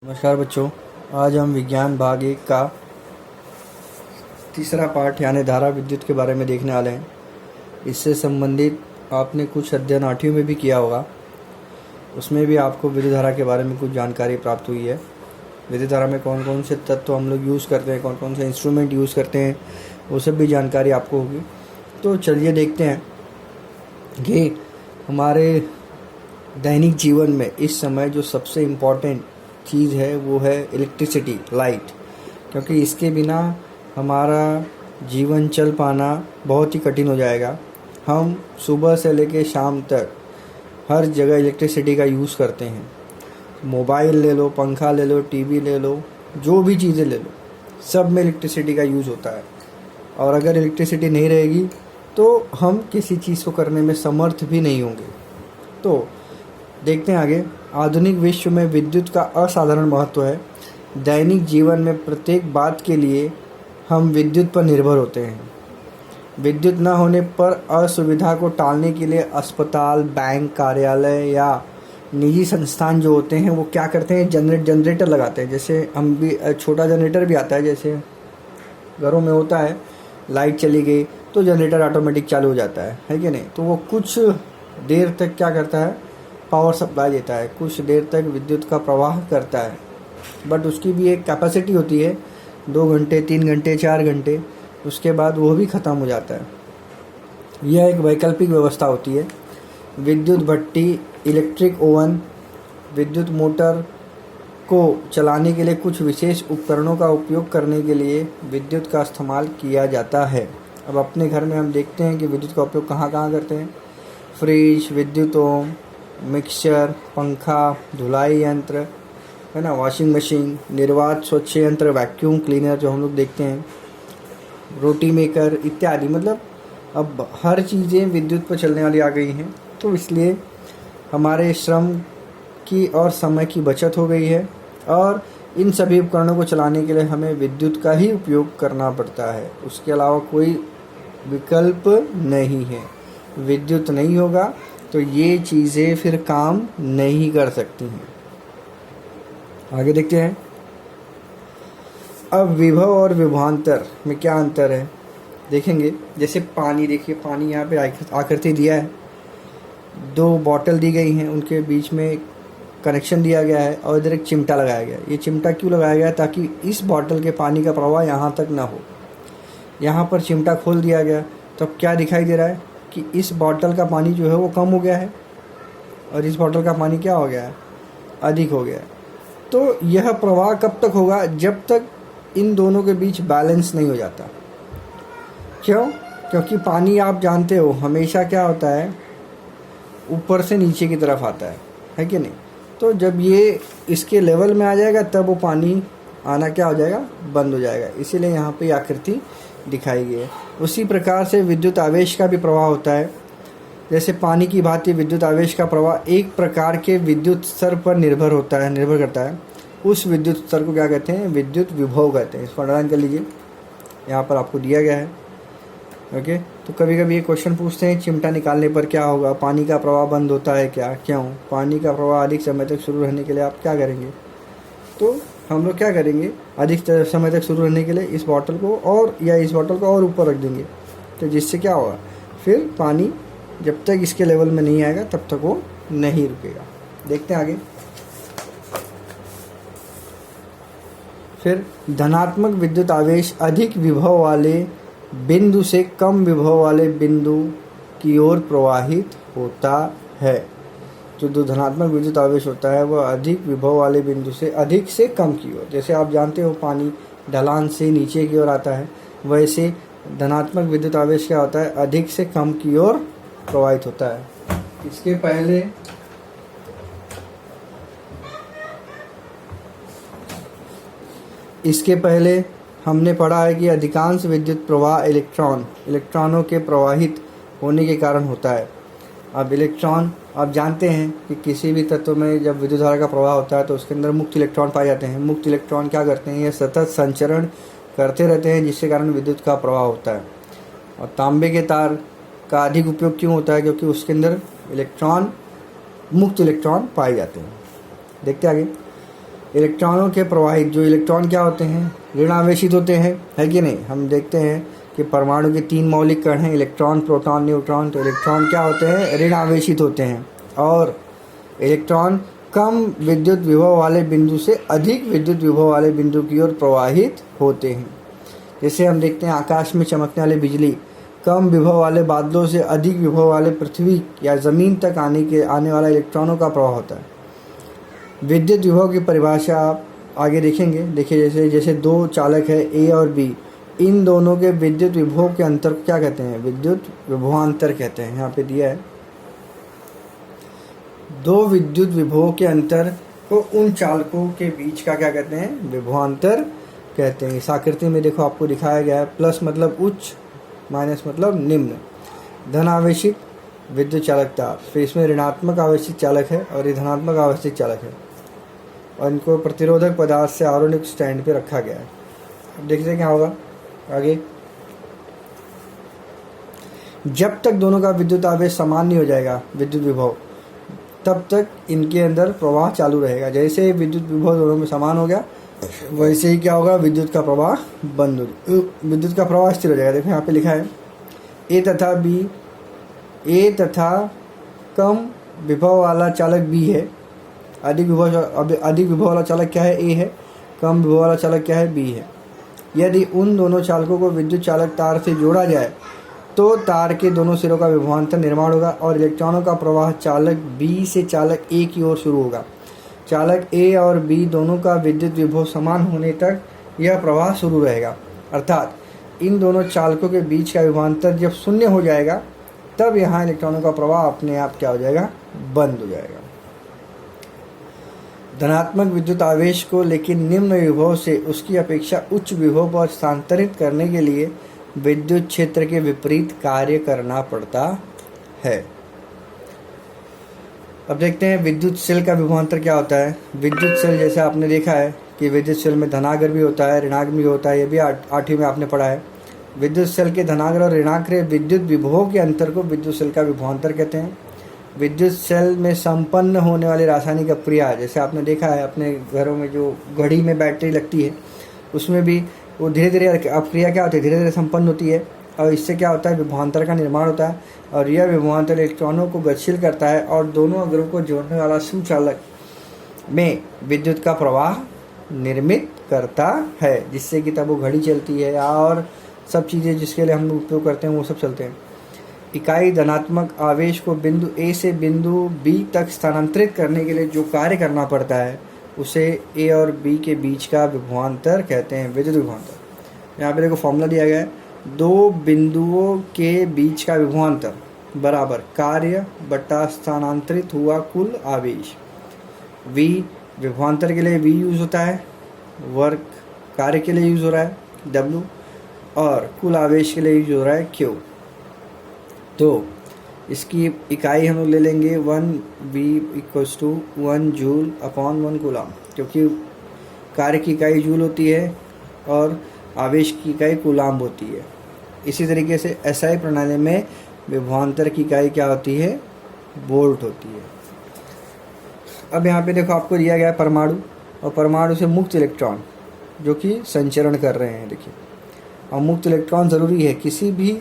नमस्कार बच्चों। आज हम विज्ञान भाग 1 का तीसरा पार्ट यानी धारा विद्युत के बारे में देखने वाले हैं। इससे संबंधित आपने कुछ अध्ययन 8वीं में भी किया होगा, उसमें भी आपको विद्युत धारा के बारे में कुछ जानकारी प्राप्त हुई है। विद्युत धारा में कौन कौन से तत्व हम लोग यूज़ करते हैं, कौन कौन से इंस्ट्रूमेंट यूज़ करते हैं, वो सब भी जानकारी आपको होगी। तो चलिए देखते हैं कि हमारे दैनिक जीवन में इस समय जो सबसे इम्पोर्टेंट चीज़ है वो है इलेक्ट्रिसिटी, लाइट। क्योंकि इसके बिना हमारा जीवन चल पाना बहुत ही कठिन हो जाएगा। हम सुबह से लेकर शाम तक हर जगह इलेक्ट्रिसिटी का यूज़ करते हैं। मोबाइल ले लो, पंखा ले लो, टीवी ले लो, जो भी चीज़ें ले लो, सब में इलेक्ट्रिसिटी का यूज़ होता है। और अगर इलेक्ट्रिसिटी नहीं रहेगी तो हम किसी चीज़ को करने में समर्थ भी नहीं होंगे। तो देखते हैं आगे। आधुनिक विश्व में विद्युत का असाधारण महत्व है। दैनिक जीवन में प्रत्येक बात के लिए हम विद्युत पर निर्भर होते हैं। विद्युत न होने पर असुविधा को टालने के लिए अस्पताल, बैंक, कार्यालय या निजी संस्थान जो होते हैं वो क्या करते हैं, जनरेटर लगाते हैं। जैसे हम भी छोटा जनरेटर भी आता है, जैसे घरों में होता है, लाइट चली गई तो जनरेटर ऑटोमेटिक चालू हो जाता है कि नहीं। तो वो कुछ देर तक क्या करता है, पावर सप्लाई देता है, कुछ देर तक विद्युत का प्रवाह करता है। बट उसकी भी एक कैपेसिटी होती है, 2 घंटे, 3 घंटे, 4 घंटे, उसके बाद वो भी ख़त्म हो जाता है। यह एक वैकल्पिक व्यवस्था होती है। विद्युत भट्टी, इलेक्ट्रिक ओवन, विद्युत मोटर को चलाने के लिए कुछ विशेष उपकरणों का उपयोग करने के लिए विद्युत का इस्तेमाल किया जाता है। अब अपने घर में हम देखते हैं कि विद्युत का उपयोग कहाँ कहाँ करते हैं। फ्रिज, विद्युत ओवन, मिक्सचर, पंखा, धुलाई यंत्र है ना, वॉशिंग मशीन, निर्वात स्वच्छ यंत्र, वैक्यूम क्लीनर जो हम लोग देखते हैं, रोटी मेकर इत्यादि। मतलब अब हर चीज़ें विद्युत पर चलने वाली आ गई हैं। तो इसलिए हमारे श्रम की और समय की बचत हो गई है और इन सभी उपकरणों को चलाने के लिए हमें विद्युत का ही उपयोग करना पड़ता है। उसके अलावा कोई विकल्प नहीं है। विद्युत नहीं होगा तो ये चीज़ें फिर काम नहीं कर सकती हैं। आगे देखते हैं। अब विभव और विभवांतर में क्या अंतर है देखेंगे। जैसे पानी, देखिए पानी यहाँ पे आकृति दिया है, 2 बॉटल दी गई हैं, उनके बीच में कनेक्शन दिया गया है और इधर एक चिमटा लगाया गया है। ये चिमटा क्यों लगाया गया है, ताकि इस बॉटल के पानी का प्रवाह यहाँ तक ना हो। यहाँ पर चिमटा खोल दिया गया तो अब क्या दिखाई दे रहा है कि इस बॉटल का पानी जो है वो कम हो गया है और इस बॉटल का पानी क्या हो गया है, अधिक हो गया है। तो यह प्रवाह कब तक होगा, जब तक इन दोनों के बीच बैलेंस नहीं हो जाता। क्यों? क्योंकि पानी आप जानते हो हमेशा क्या होता है, ऊपर से नीचे की तरफ आता है कि नहीं। तो जब ये इसके लेवल में आ जाएगा तब वो पानी आना क्या हो जाएगा, बंद हो जाएगा। इसीलिए यहाँ पे आकृति दिखाई गई है। उसी प्रकार से विद्युत आवेश का भी प्रवाह होता है। जैसे पानी की भांति विद्युत आवेश का प्रवाह एक प्रकार के विद्युत स्तर पर निर्भर करता है। उस विद्युत स्तर को क्या कहते हैं, विद्युत विभव कहते हैं। इसको अंडरलाइन कर लीजिए, यहाँ पर आपको दिया गया है। ओके, तो कभी कभी ये क्वेश्चन पूछते हैं, चिमटा निकालने पर क्या होगा, पानी का प्रवाह बंद होता है क्या, क्यों? पानी का प्रवाह अधिक समय तक शुरू रहने के लिए आप क्या करेंगे, तो हम लोग क्या करेंगे, अधिक समय तक शुरू रहने के लिए इस बॉटल को और ऊपर रख देंगे। तो जिससे क्या होगा, फिर पानी जब तक इसके लेवल में नहीं आएगा तब तक वो नहीं रुकेगा। देखते हैं आगे। फिर धनात्मक विद्युत आवेश अधिक विभव वाले बिंदु से कम विभव वाले बिंदु की ओर प्रवाहित होता है। जो धनात्मक विद्युत आवेश होता है वह अधिक विभव वाले बिंदु से अधिक से कम की ओर, जैसे आप जानते हो पानी ढलान से नीचे की ओर आता है, वैसे धनात्मक विद्युत आवेश क्या होता है, अधिक से कम की ओर प्रवाहित होता है। इसके पहले हमने पढ़ा है कि अधिकांश विद्युत प्रवाह इलेक्ट्रॉनों के प्रवाहित होने के कारण होता है। अब इलेक्ट्रॉन, आप जानते हैं कि किसी भी तत्व में जब विद्युत धारा का प्रवाह होता है तो उसके अंदर मुक्त इलेक्ट्रॉन पाए जाते हैं। मुक्त इलेक्ट्रॉन क्या करते हैं, ये सतत संचरण करते रहते हैं, जिसके कारण विद्युत का प्रवाह होता है। और तांबे के तार का अधिक उपयोग क्यों होता है, क्योंकि उसके अंदर मुक्त इलेक्ट्रॉन पाए जाते हैं। देखते आगे। इलेक्ट्रॉनों के प्रवाहित, जो इलेक्ट्रॉन क्या होते हैं, ऋण आवेशित होते हैं, है कि नहीं। हम देखते हैं कि परमाणु के 3 मौलिक कण हैं, इलेक्ट्रॉन, प्रोटॉन, न्यूट्रॉन। तो इलेक्ट्रॉन क्या होते हैं, ऋण आवेशित होते हैं, और इलेक्ट्रॉन कम विद्युत विभव वाले बिंदु से अधिक विद्युत विभव वाले बिंदु की ओर प्रवाहित होते हैं। जैसे हम देखते हैं आकाश में चमकने वाली बिजली कम विभव वाले बादलों से अधिक विभव वाले पृथ्वी या ज़मीन तक आने वाला इलेक्ट्रॉनों का प्रवाह होता है। विद्युत विभव की परिभाषा आप आगे देखेंगे। देखिए जैसे 2 चालक है ए और बी, इन दोनों के विद्युत विभव के अंतर को क्या कहते हैं, विद्युत विभवांतर कहते हैं। यहाँ पे दिया है 2 विद्युत विभवों के अंतर को उन चालकों के बीच का क्या कहते हैं, विभवांतर कहते हैं। इस आकृति में देखो आपको दिखाया गया है, प्लस मतलब उच्च, माइनस मतलब निम्न। धन आवेशित विद्युत चालक तार, फिर इसमें ऋणात्मक आवेशित चालक है और ये धनात्मक आवेशित चालक है, और इनको प्रतिरोधक पदार्थ से आरोनिक स्टैंड पे रखा गया है। अब देखते हैं क्या होगा आगे। जब तक दोनों का विद्युत आवेश समान नहीं हो जाएगा, विद्युत विभव, तब तक इनके अंदर प्रवाह चालू रहेगा। जैसे विद्युत विभव दोनों में समान हो गया, वैसे ही क्या होगा, विद्युत का प्रवाह बंद हो, विद्युत का प्रवाह स्थिर हो जाएगा। देखो यहाँ पे लिखा है ए तथा बी, ए तथा कम विभव वाला चालक बी है, अधिक विभव वाला चालक क्या है, ए है, कम विभव वाला चालक क्या है, बी है। यदि उन दोनों चालकों को विद्युत चालक तार से जोड़ा जाए तो तार के दोनों सिरों का विभवांतर निर्माण होगा और इलेक्ट्रॉनों का प्रवाह चालक बी से चालक ए की ओर शुरू होगा। चालक ए और बी दोनों का विद्युत विभव समान होने तक यह प्रवाह शुरू रहेगा, अर्थात इन दोनों चालकों के बीच का विभवांतर जब शून्य हो जाएगा तब यहाँ इलेक्ट्रॉनों का प्रवाह अपने आप क्या हो जाएगा, बंद हो जाएगा। धनात्मक विद्युत आवेश को लेकिन निम्न विभव से उसकी अपेक्षा उच्च विभव पर स्थानांतरित करने के लिए विद्युत क्षेत्र के विपरीत कार्य करना पड़ता है। अब देखते हैं विद्युत सेल का विभवांतर क्या होता है। विद्युत सेल जैसे आपने देखा है कि विद्युत सेल में धनाग्र भी होता है, ऋणाग्र भी होता है, ये भी 8वीं में आपने पढ़ा है। विद्युत सेल के धनाग्र और ऋणाग्र विद्युत विभवों के अंतर को विद्युत सेल का विभवांतर कहते हैं। विद्युत सेल में संपन्न होने वाली रासायनिक अप्रिया, जैसे आपने देखा है अपने घरों में जो घड़ी में बैटरी लगती है, उसमें भी वो धीरे धीरे अप्रिया क्या होती है, धीरे धीरे संपन्न होती है, और इससे क्या होता है, विभवांतर का निर्माण होता है, और यह विभवांतर इलेक्ट्रॉनों को गतिशील करता है और दोनों अग्रों को जोड़ने वाला सुचालक में विद्युत का प्रवाह निर्मित करता है, जिससे कि तब वो घड़ी चलती है और सब चीज़ें जिसके लिए हम उपयोग करते हैं वो सब चलते हैं। इकाई धनात्मक आवेश को बिंदु ए से बिंदु बी तक स्थानांतरित करने के लिए जो कार्य करना पड़ता है उसे ए और बी के बीच का विभवांतर कहते हैं, विद्युत विभवांतर। यहाँ पे देखो फॉर्मूला दिया गया है, 2 बिंदुओं के बीच का विभवांतर बराबर कार्य बटा स्थानांतरित हुआ कुल आवेश। V विभवांतर के लिए V यूज़ होता है, वर्क कार्य के लिए यूज़ हो रहा है W, और कुल आवेश के लिए यूज़ हो रहा है Q। तो इसकी इकाई हम लोग ले लेंगे 1V = 1 जूल अपॉन 1 कूलम, क्योंकि कार्य की इकाई जूल होती है और आवेश की इकाई कूलम होती है। इसी तरीके से SI प्रणाली में विभवांतर की इकाई क्या होती है, वोल्ट होती है। अब यहाँ पे देखो आपको दिया गया है परमाणु, और परमाणु से मुक्त इलेक्ट्रॉन जो कि संचरण कर रहे हैं। देखिए, और मुक्त इलेक्ट्रॉन ज़रूरी है, किसी भी